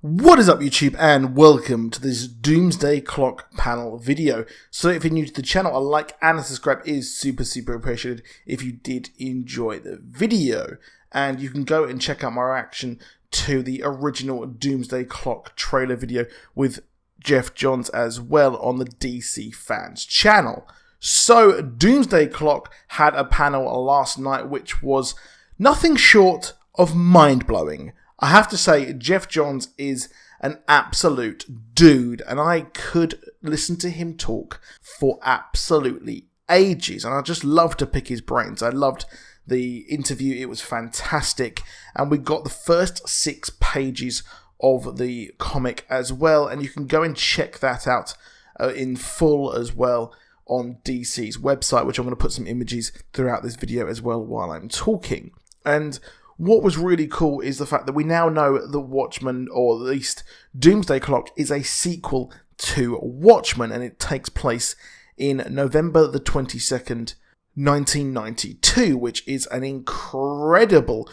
What is up YouTube, and welcome to this Doomsday Clock panel video. So if you're new to the channel, a like and a subscribe is super appreciated if you did enjoy the video. And you can go and check out my reaction to the original Doomsday Clock trailer video with Jeff Johns as well on the DC Fans channel. So Doomsday Clock had a panel last night which was nothing short of mind-blowing. I have to say, Jeff Johns is an absolute dude, and I could listen to him talk for absolutely ages, and I just love to pick his brains. I loved the interview, it was fantastic, and we got the first 6 pages of the comic as well, and you can go and check that out in full as well on DC's website, which I'm going to put some images throughout this video as well while I'm talking. And what was really cool is the fact that we now know that Watchmen, or at least Doomsday Clock, is a sequel to Watchmen, and it takes place in November the 22nd, 1992, which is an incredible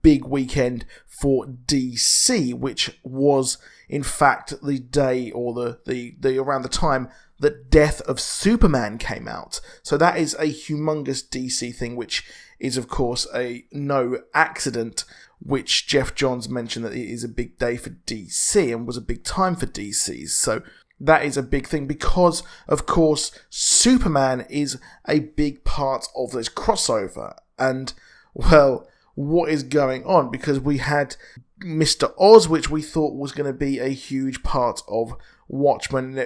big weekend for DC, which was in fact the day or the around the time that Death of Superman came out. So that is a humongous DC thing, which is of course a no accident, which Jeff Johns mentioned that it is a big day for DC and was a big time for DC. So that is a big thing because, of course, Superman is a big part of this crossover. And, well, what is going on? Because we had Mr. Oz, which we thought was going to be a huge part of Watchmen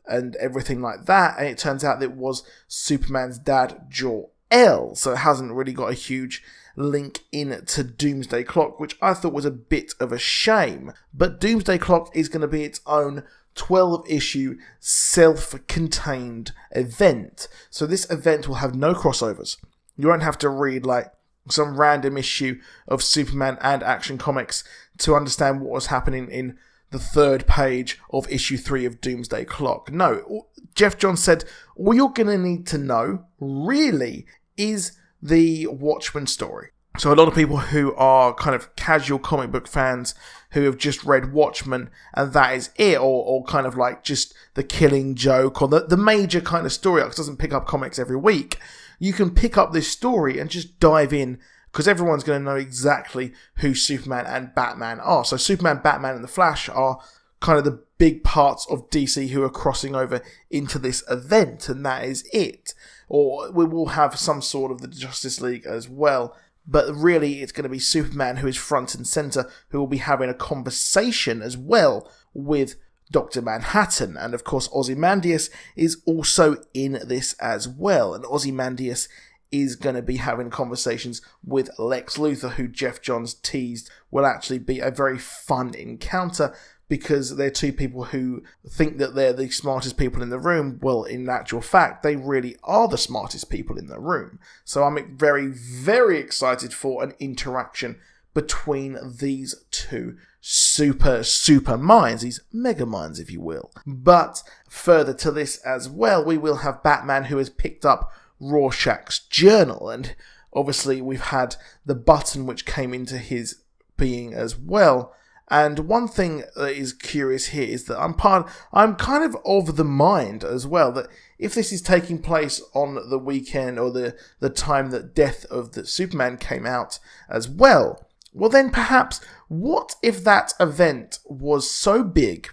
and everything like that. And it turns out that it was Superman's dad, Jor-El. So it hasn't really got a huge link in to Doomsday Clock, which I thought was a bit of a shame. But Doomsday Clock is going to be its own 12-issue self-contained event. So this event will have no crossovers. You won't have to read like some random issue of Superman and Action Comics to understand what was happening in the 3rd page of issue 3 of Doomsday Clock. No, Jeff Johns said all you're going to need to know really is the Watchmen story. So a lot of people who are kind of casual comic book fans who have just read Watchmen and that is it, or kind of like just the Killing Joke or the major kind of story arcs, doesn't pick up comics every week. You can pick up this story and just dive in because everyone's going to know exactly who Superman and Batman are. So Superman, Batman and the Flash are kind of the big parts of DC who are crossing over into this event, and that is it. Or we will have some sort of the Justice League as well. But really, it's going to be Superman who is front and center, who will be having a conversation as well with Dr. Manhattan. And of course, Ozymandias is also in this as well. And Ozymandias is going to be having conversations with Lex Luthor, who Jeff Johns teased will actually be a very fun encounter, because they're two people who think that they're the smartest people in the room. Well, in actual fact, they really are the smartest people in the room. So I'm very excited for an interaction between these two super minds, these mega minds, if you will. But further to this as well, we will have Batman, who has picked up Rorschach's journal, and obviously we've had the button which came into his being as well. And one thing that is curious here is that I'm kind of the mind as well that if this is taking place on the weekend or the time that Death of the Superman came out as well, well then perhaps what if that event was so big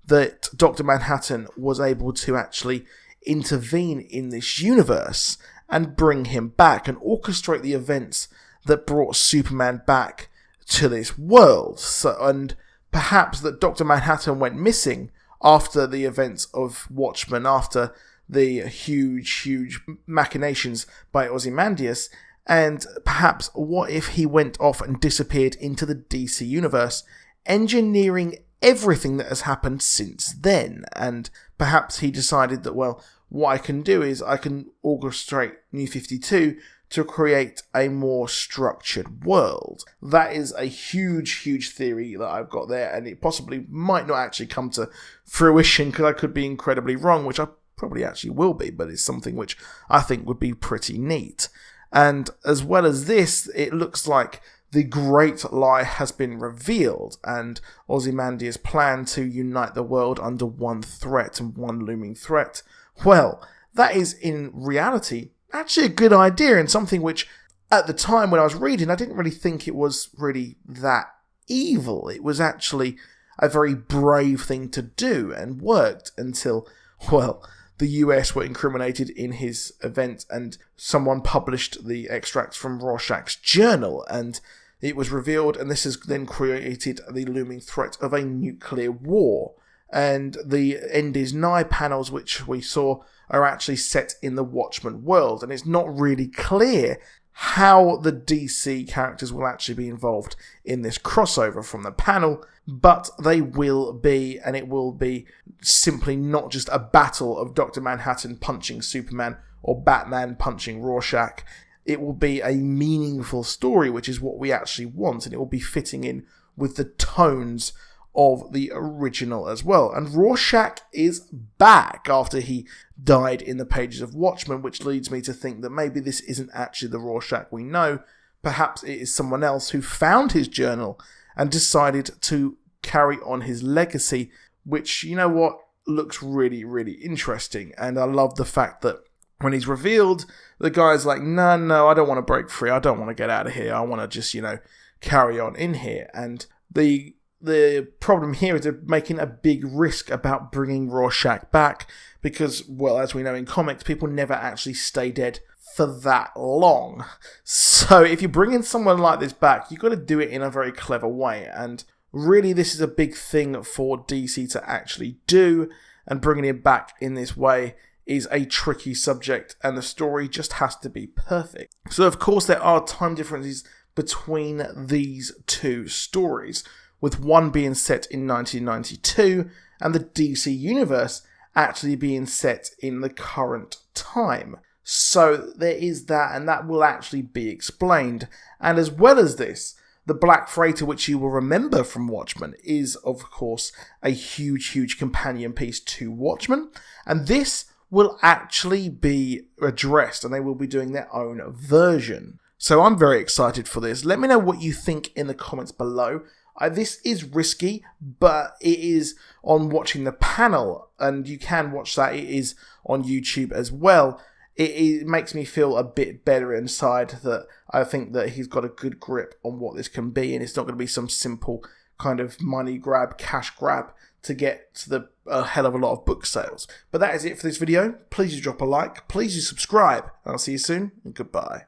that Dr. Manhattan was able to actually intervene in this universe and bring him back and orchestrate the events that brought Superman back to this world. So, and perhaps that Dr. Manhattan went missing after the events of Watchmen, after the huge machinations by Ozymandias, and perhaps what if he went off and disappeared into the DC universe, engineering everything that has happened since then. And perhaps he decided that, well, what I can do is I can orchestrate New 52 to create a more structured world. That is a huge theory that I've got there, and it possibly might not actually come to fruition because I could be incredibly wrong, which I probably actually will be, but it's something which I think would be pretty neat. And as well as this, it looks like the great lie has been revealed, and Ozymandias' plan to unite the world under one threat and one looming threat, well, that is in reality actually a good idea, and something which at the time when I was reading, I didn't really think it was really that evil. It was actually a very brave thing to do, and worked until, well, the US were incriminated in his event, and someone published the extracts from Rorschach's journal, and it was revealed, and this has then created the looming threat of a nuclear war. And the End is Nigh panels which we saw are actually set in the Watchmen world, and it's not really clear how the DC characters will actually be involved in this crossover from the panel, but they will be, and it will be simply not just a battle of Dr. Manhattan punching Superman or Batman punching Rorschach. It will be a meaningful story, which is what we actually want, and it will be fitting in with the tones of the original as well. And Rorschach is back after he died in the pages of Watchmen, which leads me to think that maybe this isn't actually the Rorschach we know. Perhaps it is someone else who found his journal and decided to carry on his legacy, which, you know what, looks really, really interesting. And I love the fact that when he's revealed, the guy's like, no, I don't want to break free. I don't want to get out of here. I want to just, carry on in here. And the problem here is they're making a big risk about bringing Rorschach back because, well, as we know in comics, people never actually stay dead for that long. So if you're bringing someone like this back, you've got to do it in a very clever way. And really, this is a big thing for DC to actually do, and bringing it back in this way is a tricky subject, and the story just has to be perfect. So, of course, there are time differences between these two stories, with one being set in 1992 and the DC universe actually being set in the current time. So there is that, and that will actually be explained. And as well as this, the Black Freighter, which you will remember from Watchmen, is of course a huge companion piece to Watchmen, and this will actually be addressed, and they will be doing their own version. So I'm very excited for this. Let me know what you think in the comments below. This is risky, but it is on Watching the Panel, and you can watch that. It is on YouTube as well. It makes me feel a bit better inside, that I think that he's got a good grip on what this can be, and it's not going to be some simple kind of money grab, cash grab to get to a hell of a lot of book sales. But that is it for this video. Please do drop a like, please do subscribe, and I'll see you soon, and goodbye.